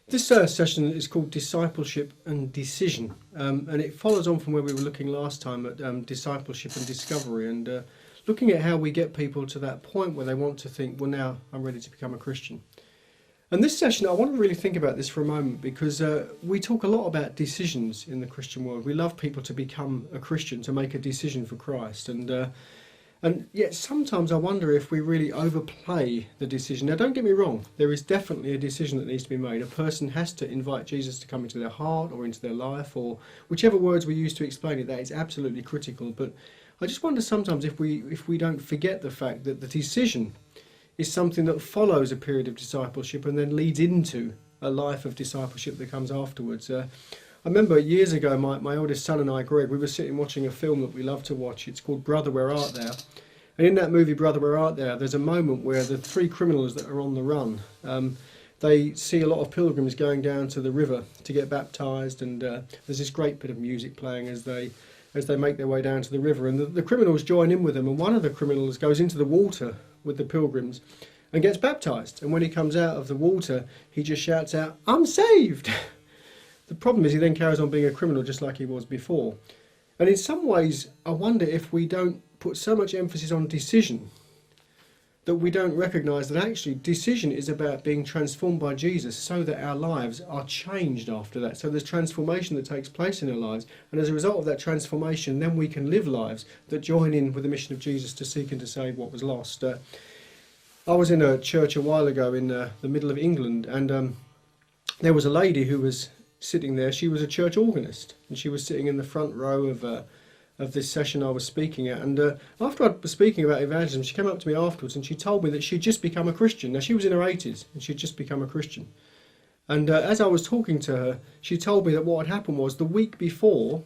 This session is called Discipleship and Decision, and it follows on from where we were looking last time at discipleship and discovery, and looking at how we get people to that point where they want to think, well, now I'm ready to become a Christian. And this session, I want to really think about this for a moment, because we talk a lot about decisions in the Christian world. We love people to become a Christian, to make a decision for Christ, and yet sometimes I wonder if we really overplay the decision. Now, don't get me wrong, there is definitely a decision that needs to be made. A person has to invite Jesus to come into their heart or into their life, or whichever words we use to explain it. That is absolutely critical. But I just wonder sometimes if we don't forget the fact that the decision is something that follows a period of discipleship and then leads into a life of discipleship that comes afterwards. I remember years ago, my oldest son and I, Greg, we were sitting watching a film that we love to watch. It's called Brother, Where Art Thou? And in that movie, Brother, Where Art Thou?, there's a moment where the three criminals that are on the run, they see a lot of pilgrims going down to the river to get baptised, and there's this great bit of music playing as they make their way down to the river. And the criminals join in with them, and one of the criminals goes into the water with the pilgrims and gets baptised. And when he comes out of the water, he just shouts out, "I'm saved!" The problem is he then carries on being a criminal just like he was before. And in some ways, I wonder if we don't put so much emphasis on decision that we don't recognise that actually decision is about being transformed by Jesus so that our lives are changed after that. So there's transformation that takes place in our lives, and as a result of that transformation, then we can live lives that join in with the mission of Jesus to seek and to save what was lost. I was in a church a while ago in the middle of England, and there was a lady who was sitting there. She was a church organist, and she was sitting in the front row of this session I was speaking at. And after I was speaking about evangelism, she came up to me afterwards and she told me that she'd just become a Christian. Now, she was in her 80s and she'd just become a Christian. And as I was talking to her, she told me that what had happened was the week before,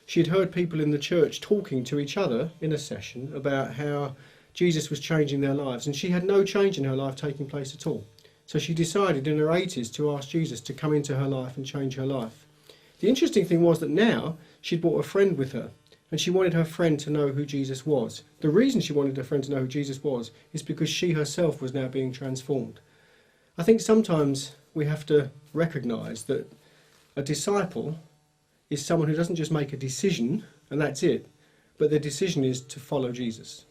she'd heard people in the church talking to each other in a session about how Jesus was changing their lives, and she had no change in her life taking place at all. So she decided in her 80s to ask Jesus to come into her life and change her life. The interesting thing was that now she'd brought a friend with her, and she wanted her friend to know who Jesus was. The reason she wanted her friend to know who Jesus was is because she herself was now being transformed. I think sometimes we have to recognise that a disciple is someone who doesn't just make a decision, and that's it, but their decision is to follow Jesus.